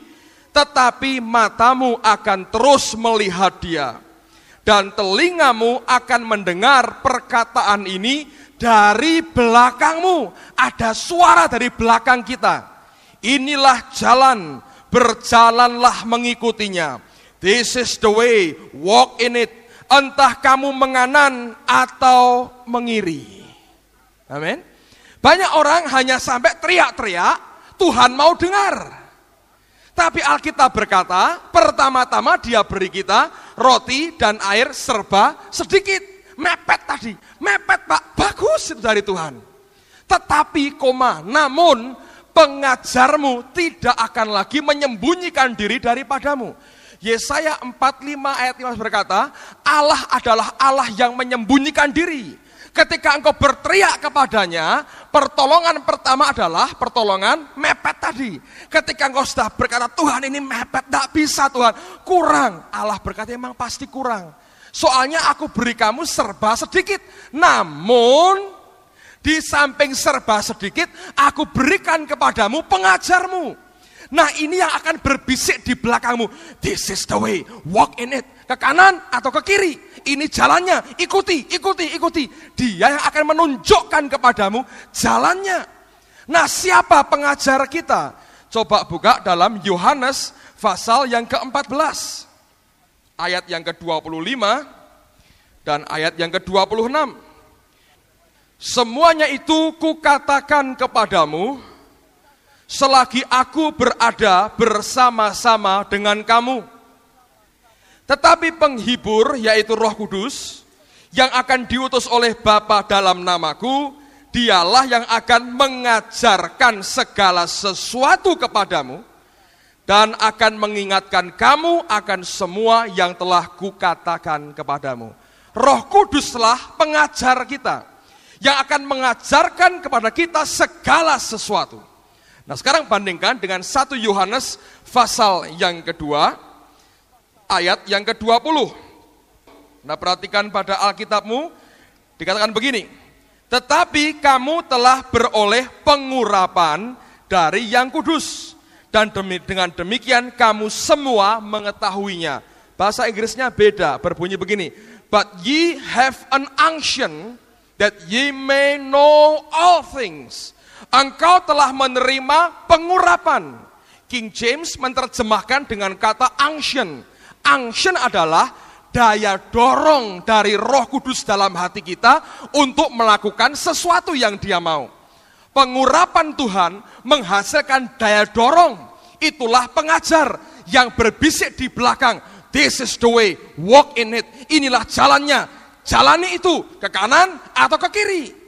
A: tetapi matamu akan terus melihat dia. Dan telingamu akan mendengar perkataan ini dari belakangmu. Ada suara dari belakang kita. Inilah jalan, berjalanlah mengikutinya. This is the way, walk in it. Entah kamu menganan atau mengiri. Amin. Banyak orang hanya sampai teriak-teriak, Tuhan mau dengar. Tapi Alkitab berkata, pertama-tama dia beri kita roti dan air serba sedikit. Mepet tadi, mepet Pak, bagus itu dari Tuhan. Tetapi, namun pengajarmu tidak akan lagi menyembunyikan diri daripadamu. Yesaya 45 ayat 15 berkata, Allah adalah Allah yang menyembunyikan diri. Ketika engkau berteriak kepadanya, pertolongan pertama adalah pertolongan mepet tadi. Ketika engkau sudah berkata, Tuhan ini mepet, tidak bisa Tuhan, kurang. Allah berkata, emang pasti kurang. Soalnya aku beri kamu serba sedikit. Namun, di samping serba sedikit, aku berikan kepadamu pengajarmu. Nah ini yang akan berbisik di belakangmu. This is the way, walk in it. Ke kanan atau ke kiri. Ini jalannya, ikuti. Dia yang akan menunjukkan kepadamu jalannya. Nah, siapa pengajar kita? Coba buka dalam Yohanes pasal yang ke-14. Ayat yang ke-25 dan ayat yang ke-26. Semuanya itu kukatakan kepadamu selagi aku berada bersama-sama dengan kamu. Tetapi penghibur, yaitu Roh Kudus, yang akan diutus oleh Bapa dalam namaku, dialah yang akan mengajarkan segala sesuatu kepadamu dan akan mengingatkan kamu akan semua yang telah kukatakan kepadamu. Roh Kuduslah pengajar kita, yang akan mengajarkan kepada kita segala sesuatu. Nah, sekarang bandingkan dengan 1 Yohanes pasal yang kedua, ayat yang ke-20. Nah, perhatikan pada Alkitabmu, dikatakan begini, tetapi kamu telah beroleh pengurapan dari yang kudus, dan dengan demikian kamu semua mengetahuinya. Bahasa Inggrisnya beda, berbunyi begini, but ye have an unction that ye may know all things. Engkau telah menerima pengurapan. King James menerjemahkan dengan kata unction. Unction adalah daya dorong dari Roh Kudus dalam hati kita untuk melakukan sesuatu yang Dia mau. Pengurapan Tuhan menghasilkan daya dorong. Itulah pengajar yang berbisik di belakang. This is the way, walk in it. Inilah jalannya. Jalani itu ke kanan atau ke kiri.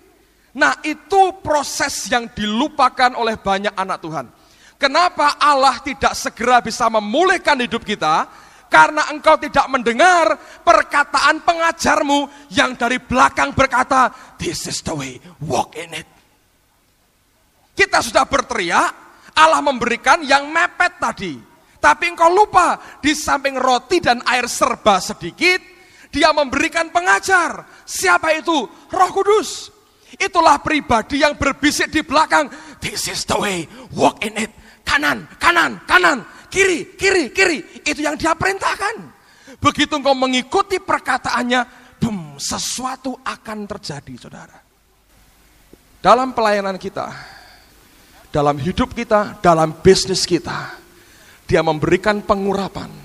A: Nah, itu proses yang dilupakan oleh banyak anak Tuhan. Kenapa Allah tidak segera bisa memulihkan hidup kita? Karena engkau tidak mendengar perkataan pengajarmu yang dari belakang berkata, this is the way, walk in it. Kita sudah berteriak, Allah memberikan yang mepet tadi. Tapi engkau lupa, di samping roti dan air serba sedikit, Dia memberikan pengajar. Siapa itu? Roh Kudus. Itulah pribadi yang berbisik di belakang. This is the way, walk in it. Kanan, kanan, kanan. Kiri, kiri, kiri. Itu yang Dia perintahkan. Begitu engkau mengikuti perkataannya, sesuatu akan terjadi, saudara. Dalam pelayanan kita, dalam hidup kita, dalam bisnis kita, Dia memberikan pengurapan.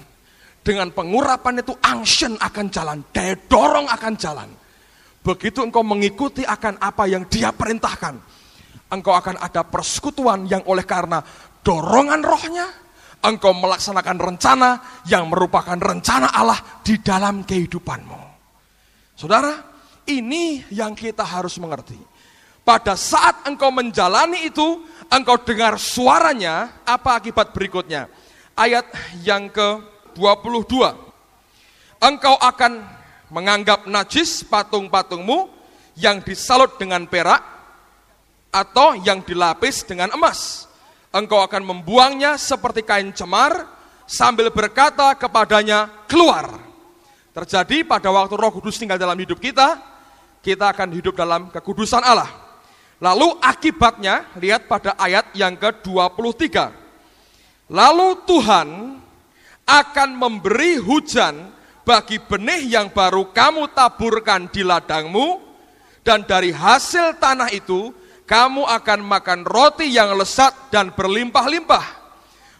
A: Dengan pengurapan itu unction akan jalan, daya dorong akan jalan. Begitu engkau mengikuti akan apa yang Dia perintahkan, engkau akan ada persekutuan yang oleh karena dorongan rohnya, engkau melaksanakan rencana yang merupakan rencana Allah di dalam kehidupanmu. Saudara, ini yang kita harus mengerti. Pada saat engkau menjalani itu, engkau dengar suaranya, apa akibat berikutnya? Ayat yang ke-22. Engkau akan menganggap najis patung-patungmu yang disalut dengan perak atau yang dilapis dengan emas. Engkau akan membuangnya seperti kain cemar sambil berkata kepadanya, keluar. Terjadi pada waktu Roh Kudus tinggal dalam hidup kita, kita akan hidup dalam kekudusan Allah. Lalu akibatnya, lihat pada ayat yang ke-23. Lalu Tuhan akan memberi hujan bagi benih yang baru kamu taburkan di ladangmu, dan dari hasil tanah itu kamu akan makan roti yang lezat dan berlimpah-limpah.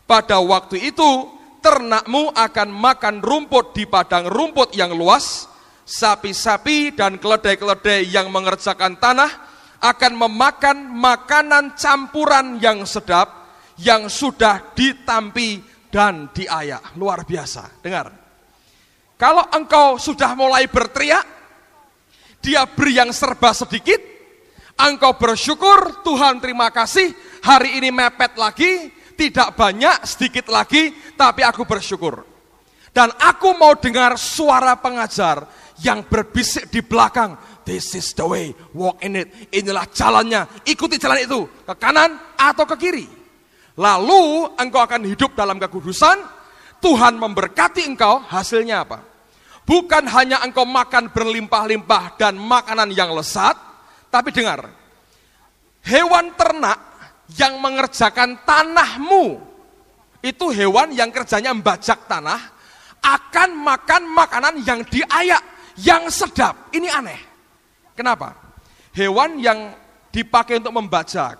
A: Pada waktu itu ternakmu akan makan rumput di padang rumput yang luas, sapi-sapi dan keledai-keledai yang mengerjakan tanah akan memakan makanan campuran yang sedap, yang sudah ditampi dan diayak. Luar biasa, dengar. Kalau engkau sudah mulai berteriak, Dia beri yang serba sedikit, engkau bersyukur, Tuhan terima kasih, hari ini mepet lagi, tidak banyak, sedikit lagi, tapi aku bersyukur. Dan aku mau dengar suara pengajar yang berbisik di belakang, this is the way, walk in it. Inilah jalannya, ikuti jalan itu, ke kanan atau ke kiri. Lalu engkau akan hidup dalam kekudusan, Tuhan memberkati engkau, hasilnya apa? Bukan hanya engkau makan berlimpah-limpah dan makanan yang lezat, tapi dengar, hewan ternak yang mengerjakan tanahmu, itu hewan yang kerjanya membajak tanah, akan makan makanan yang diayak, yang sedap. Ini aneh. Kenapa? Hewan yang dipakai untuk membajak,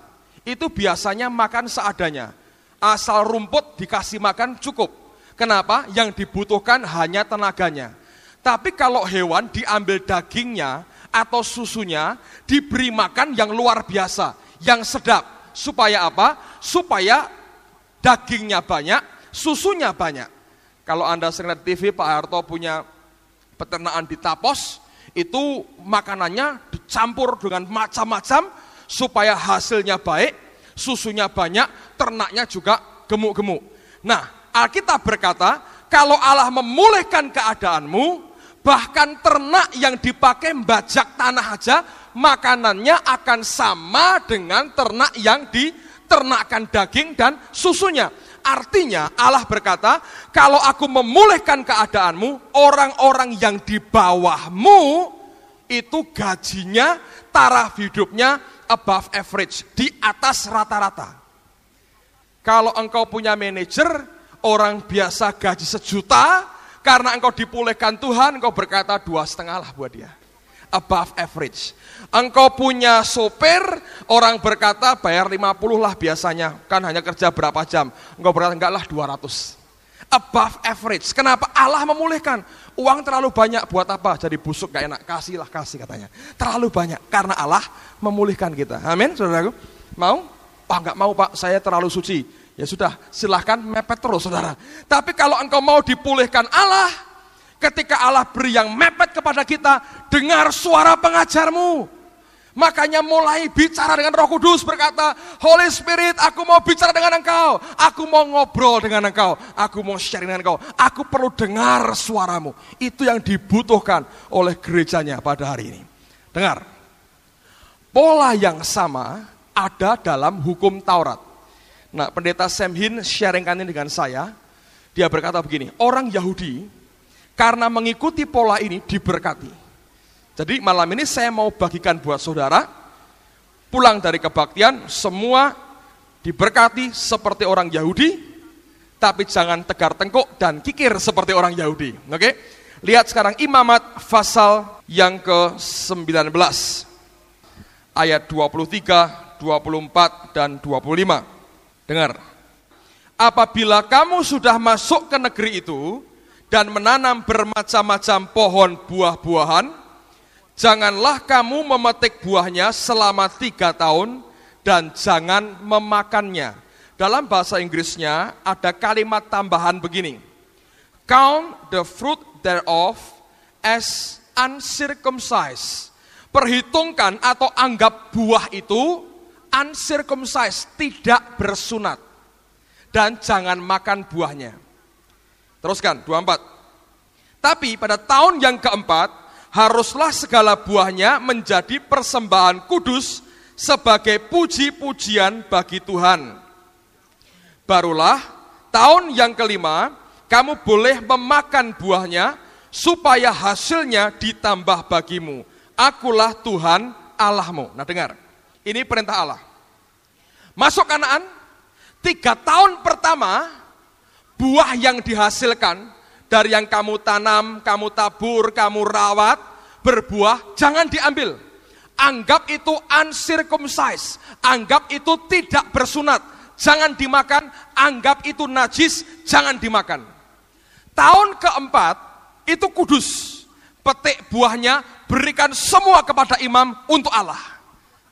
A: itu biasanya makan seadanya. Asal rumput dikasih makan cukup. Kenapa? Yang dibutuhkan hanya tenaganya. Tapi kalau hewan diambil dagingnya atau susunya, diberi makan yang luar biasa, yang sedap. Supaya apa? Supaya dagingnya banyak, susunya banyak. Kalau Anda sering lihat TV, Pak Harto punya peternakan di Tapos, itu makanannya dicampur dengan macam-macam supaya hasilnya baik, susunya banyak, ternaknya juga gemuk-gemuk. Nah, Alkitab berkata, kalau Allah memulihkan keadaanmu, bahkan ternak yang dipakai membajak tanah aja, makanannya akan sama dengan ternak yang diternakkan daging dan susunya. Artinya Allah berkata, kalau aku memulihkan keadaanmu, orang-orang yang di bawahmu itu gajinya, taraf hidupnya above average, di atas rata-rata. Kalau engkau punya manajer, orang biasa gaji 1 juta, karena engkau dipulihkan Tuhan, engkau berkata 2,5 lah buat dia. Above average. Engkau punya sopir, orang berkata bayar 50 lah biasanya, kan hanya kerja berapa jam. Engkau berkata enggak lah 200. Above average. Kenapa? Allah memulihkan. Uang terlalu banyak buat apa? Jadi busuk gak enak. Kasih katanya. Terlalu banyak karena Allah memulihkan kita. Amin, saudaraku. Mau? Oh enggak mau Pak, saya terlalu suci. Ya sudah, silahkan mepet terus saudara. Tapi kalau engkau mau dipulihkan Allah, ketika Allah beri yang mepet kepada kita, dengar suara pengajarmu. Makanya mulai bicara dengan Roh Kudus, berkata, Holy Spirit, aku mau bicara dengan engkau, aku mau ngobrol dengan engkau, aku mau sharing dengan engkau, aku perlu dengar suaramu. Itu yang dibutuhkan oleh gerejanya pada hari ini. Dengar, pola yang sama ada dalam hukum Taurat. Nah, pendeta Sam Hin sharingkan ini dengan saya. Dia berkata begini, orang Yahudi karena mengikuti pola ini diberkati. Jadi malam ini saya mau bagikan buat saudara, pulang dari kebaktian, semua diberkati seperti orang Yahudi, tapi jangan tegar tengkuk dan kikir seperti orang Yahudi. Oke? Lihat sekarang Imamat pasal yang ke-19, ayat 23, 24, dan 25. Dengar, apabila kamu sudah masuk ke negeri itu dan menanam bermacam-macam pohon buah-buahan, janganlah kamu memetik buahnya selama 3 tahun dan jangan memakannya. Dalam bahasa Inggrisnya ada kalimat tambahan begini, count the fruit thereof as uncircumcised. Perhitungkan atau anggap buah itu uncircumcised, tidak bersunat, dan jangan makan buahnya. Teruskan, 24. Tapi pada tahun yang keempat, haruslah segala buahnya menjadi persembahan kudus sebagai puji-pujian bagi Tuhan. Barulah tahun yang kelima, kamu boleh memakan buahnya, supaya hasilnya ditambah bagimu. Akulah Tuhan Allahmu. Nah dengar, ini perintah Allah. Masuk Kanaan, 3 tahun pertama, buah yang dihasilkan dari yang kamu tanam, kamu tabur, kamu rawat, berbuah, jangan diambil. Anggap itu uncircumcised, anggap itu tidak bersunat, jangan dimakan, anggap itu najis, jangan dimakan. Tahun keempat, itu kudus, petik buahnya, berikan semua kepada imam untuk Allah.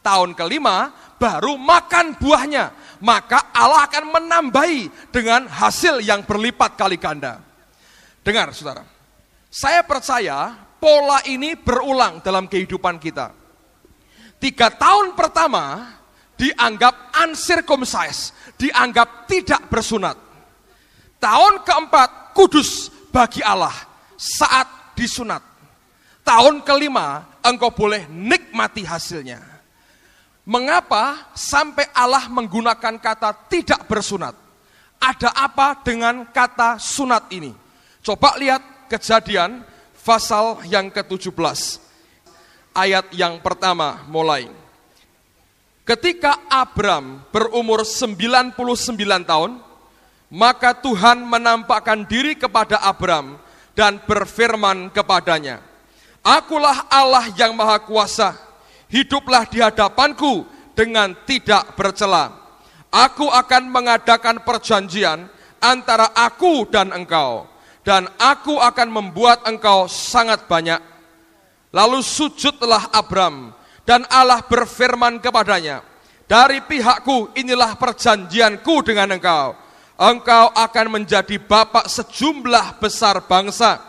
A: Tahun kelima, baru makan buahnya, maka Allah akan menambahi dengan hasil yang berlipat kali ganda. Dengar saudara, saya percaya pola ini berulang dalam kehidupan kita. 3 tahun pertama dianggap uncircumcised, dianggap tidak bersunat. Tahun keempat kudus bagi Allah saat disunat. Tahun kelima engkau boleh nikmati hasilnya. Mengapa sampai Allah menggunakan kata tidak bersunat? Ada apa dengan kata sunat ini? Coba lihat Kejadian pasal yang ke-17. Ayat yang pertama mulai. Ketika Abram berumur 99 tahun, maka Tuhan menampakkan diri kepada Abram dan berfirman kepadanya, Akulah Allah yang Maha Kuasa, hiduplah di hadapanku dengan tidak bercela. Aku akan mengadakan perjanjian antara aku dan engkau, dan aku akan membuat engkau sangat banyak. Lalu sujudlah Abram, dan Allah berfirman kepadanya, dari pihakku inilah perjanjianku dengan engkau. Engkau akan menjadi bapak sejumlah besar bangsa.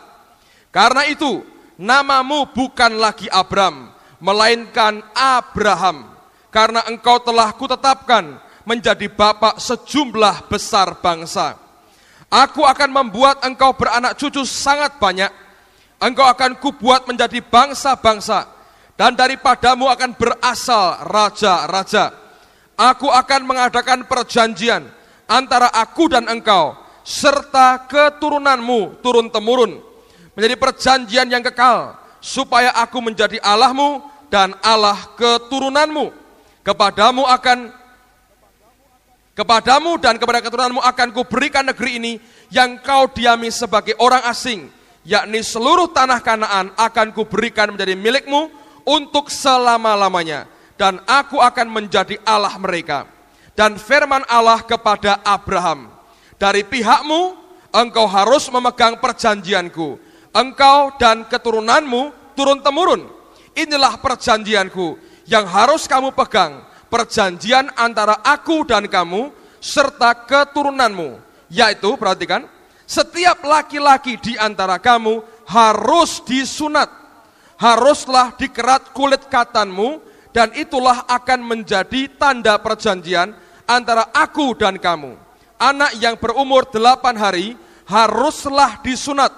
A: Karena itu, namamu bukan lagi Abram, melainkan Abraham. Karena engkau telah kutetapkan menjadi bapak sejumlah besar bangsa. Aku akan membuat engkau beranak cucu sangat banyak. Engkau akan kubuat menjadi bangsa-bangsa, dan daripadamu akan berasal raja-raja. Aku akan mengadakan perjanjian antara aku dan engkau, serta keturunanmu turun-temurun, menjadi perjanjian yang kekal, supaya aku menjadi Allahmu dan Allah keturunanmu. Kepadamu dan kepada keturunanmu akan kuberikan negeri ini yang kau diami sebagai orang asing, yakni seluruh tanah Kanaan akan kuberikan menjadi milikmu untuk selama-lamanya, dan aku akan menjadi Allah mereka. Dan firman Allah kepada Abraham, dari pihakmu engkau harus memegang perjanjianku, engkau dan keturunanmu turun-temurun. Inilah perjanjianku yang harus kamu pegang, perjanjian antara aku dan kamu serta keturunanmu, yaitu, perhatikan, setiap laki-laki di antara kamu harus disunat, haruslah dikerat kulit katanmu, dan itulah akan menjadi tanda perjanjian antara aku dan kamu. Anak yang berumur 8 hari haruslah disunat,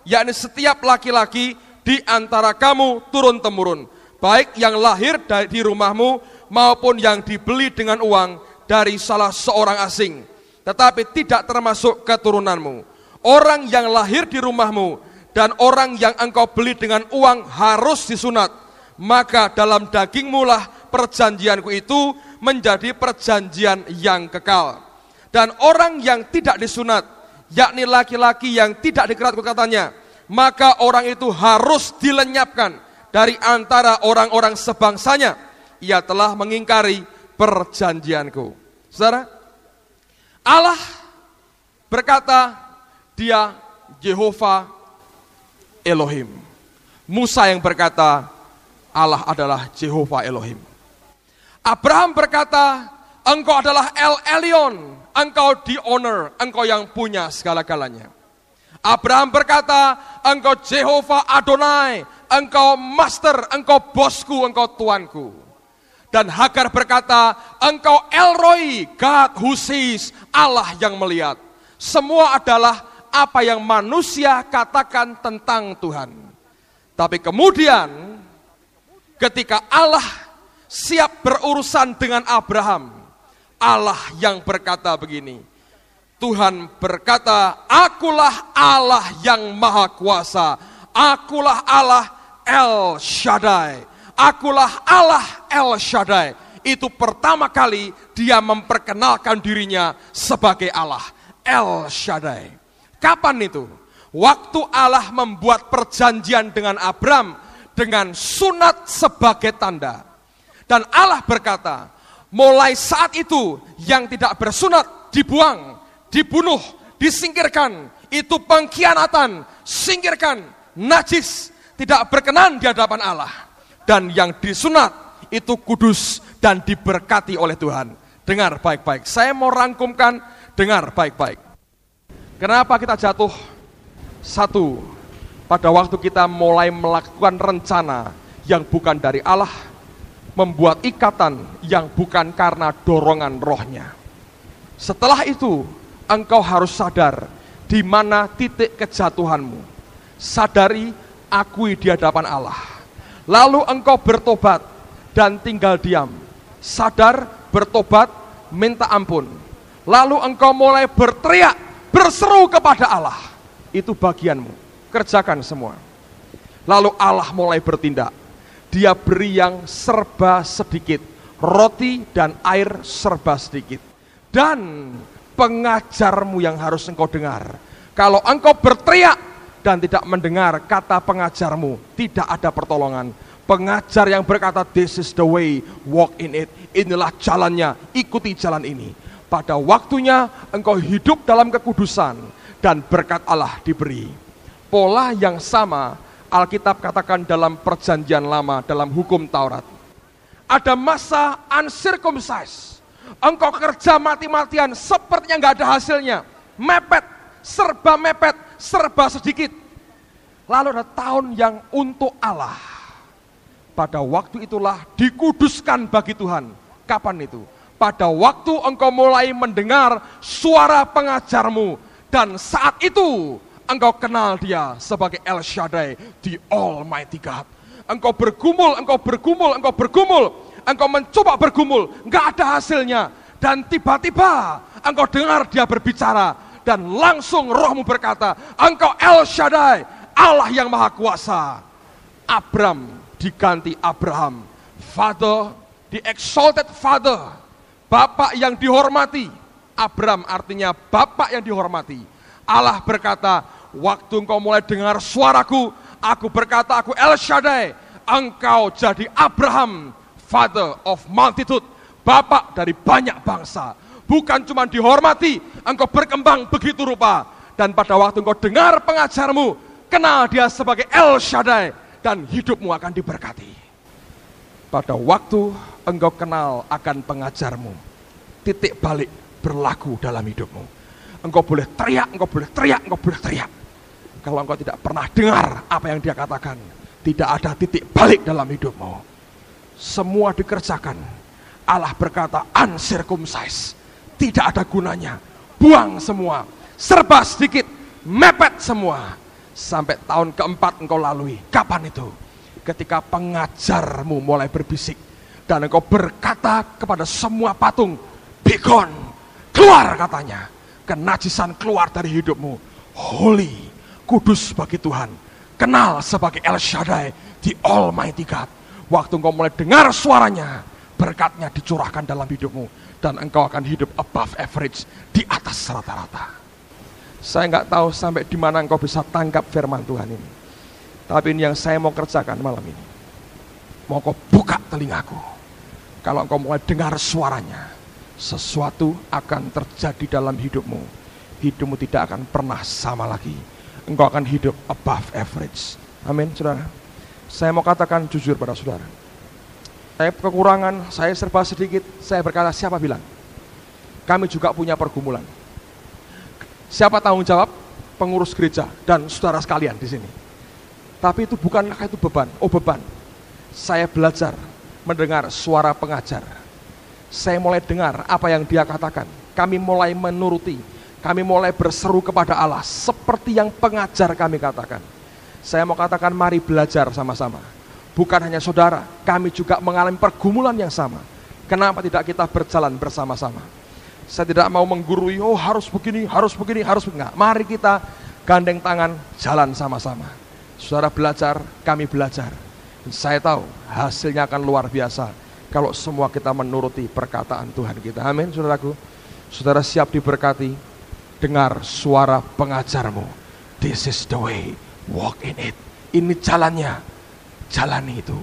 A: yakni setiap laki-laki di antara kamu turun-temurun, baik yang lahir di rumahmu maupun yang dibeli dengan uang dari salah seorang asing, tetapi tidak termasuk keturunanmu. Orang yang lahir di rumahmu dan orang yang engkau beli dengan uang harus disunat, maka dalam dagingmu lah perjanjianku itu menjadi perjanjian yang kekal. Dan orang yang tidak disunat, yakni laki-laki yang tidak dikerat kulit katanya, maka orang itu harus dilenyapkan dari antara orang-orang sebangsanya. Ia telah mengingkari perjanjianku. Saudara, Allah berkata, Dia Yehova Elohim. Musa yang berkata, Allah adalah Yehova Elohim. Abraham berkata, engkau adalah El Elyon, engkau di honor, engkau yang punya segala-galanya. Abraham berkata, engkau Jehovah Adonai, engkau master, engkau bosku, engkau tuanku. Dan Hagar berkata, engkau El Roi, God who sees, Allah yang melihat. Semua adalah apa yang manusia katakan tentang Tuhan. Tapi kemudian ketika Allah siap berurusan dengan Abraham, Allah yang berkata begini, Tuhan berkata, akulah Allah yang maha kuasa, akulah Allah El Shaddai, akulah Allah El Shaddai. Itu pertama kali dia memperkenalkan dirinya sebagai Allah El Shaddai. Kapan itu? Waktu Allah membuat perjanjian dengan Abram dengan sunat sebagai tanda. Dan Allah berkata, mulai saat itu yang tidak bersunat dibuang, dibunuh, disingkirkan. Itu pengkhianatan, singkirkan, najis, tidak berkenan di hadapan Allah. Dan yang disunat itu kudus dan diberkati oleh Tuhan. Dengar baik-baik, saya mau rangkumkan, dengar baik-baik. Kenapa kita jatuh? Satu, pada waktu kita mulai melakukan rencana yang bukan dari Allah, membuat ikatan yang bukan karena dorongan rohnya. Setelah itu, engkau harus sadar di mana titik kejatuhanmu. Sadari, akui di hadapan Allah. Lalu engkau bertobat dan tinggal diam. Sadar, bertobat, minta ampun. Lalu engkau mulai berteriak, berseru kepada Allah. Itu bagianmu, kerjakan semua. Lalu Allah mulai bertindak. Dia beri yang serba sedikit, roti dan air serba sedikit. Dan pengajarmu yang harus engkau dengar. Kalau engkau berteriak dan tidak mendengar kata pengajarmu, tidak ada pertolongan. Pengajar yang berkata, this is the way, walk in it. Inilah jalannya, ikuti jalan ini. Pada waktunya engkau hidup dalam kekudusan dan berkat Allah diberi. Pola yang sama Alkitab katakan dalam perjanjian lama, dalam hukum Taurat. Ada masa uncircumcised. Engkau kerja mati-matian sepertinya nggak ada hasilnya. Mepet, serba sedikit. Lalu ada tahun yang untuk Allah. Pada waktu itulah dikuduskan bagi Tuhan. Kapan itu? Pada waktu engkau mulai mendengar suara pengajarmu. Dan saat itu engkau kenal dia sebagai El Shaddai, the Almighty God. Engkau bergumul. Engkau mencoba bergumul, nggak ada hasilnya. Dan tiba-tiba engkau dengar dia berbicara. Dan langsung rohmu berkata, engkau El Shaddai, Allah yang maha kuasa. Abram diganti Abraham. Father, the exalted father. Bapak yang dihormati. Abram artinya bapak yang dihormati. Allah berkata, waktu engkau mulai dengar suaraku, aku berkata, aku El Shaddai. Engkau jadi Abraham, father of multitude. Bapak dari banyak bangsa. Bukan cuma dihormati, engkau berkembang begitu rupa. Dan pada waktu engkau dengar pengajarmu, kenal dia sebagai El Shaddai. Dan hidupmu akan diberkati. Pada waktu engkau kenal akan pengajarmu, titik balik berlaku dalam hidupmu. Engkau boleh teriak. Kalau engkau tidak pernah dengar apa yang dia katakan, tidak ada titik balik dalam hidupmu. Semua dikerjakan. Allah berkata uncircumcised, tidak ada gunanya. Buang semua, serba sedikit, mepet semua. Sampai tahun keempat engkau lalui. Kapan itu? Ketika pengajarmu mulai berbisik dan engkau berkata kepada semua patung, be gone, keluar katanya. Kenajisan keluar dari hidupmu. Holy, kudus bagi Tuhan. Kenal sebagai El Shaddai, the Almighty God. Waktu engkau mulai dengar suaranya, berkatnya dicurahkan dalam hidupmu. Dan engkau akan hidup above average, di atas rata-rata. Saya nggak tahu sampai di mana engkau bisa tangkap firman Tuhan ini. Tapi ini yang saya mau kerjakan malam ini. Mau kau buka telingaku. Kalau engkau mulai dengar suaranya, sesuatu akan terjadi dalam hidupmu. Hidupmu tidak akan pernah sama lagi. Engkau akan hidup above average. Amin, saudara. Saya mau katakan jujur pada saudara. Saya kekurangan, saya serba sedikit. Saya berkata, siapa bilang? Kami juga punya pergumulan. Siapa tanggung jawab? Pengurus gereja dan saudara sekalian di sini. Tapi itu bukankah itu beban? Oh, beban. Saya belajar mendengar suara pengajar. Saya mulai dengar apa yang dia katakan. Kami mulai menuruti. Kami mulai berseru kepada Allah seperti yang pengajar kami katakan. Saya mau katakan, mari belajar sama-sama. Bukan hanya saudara, kami juga mengalami pergumulan yang sama. Kenapa tidak kita berjalan bersama-sama? Saya tidak mau menggurui, oh harus begini. Enggak. Mari kita gandeng tangan, jalan sama-sama. Saudara belajar, kami belajar. Dan saya tahu hasilnya akan luar biasa kalau semua kita menuruti perkataan Tuhan kita. Amin, saudaraku. Saudara siap diberkati. Dengar suara pengajarmu. This is the way, walk in it. Ini jalannya. Jalani itu.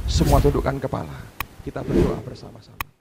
A: Semua tundukkan kepala. Kita berdoa bersama-sama.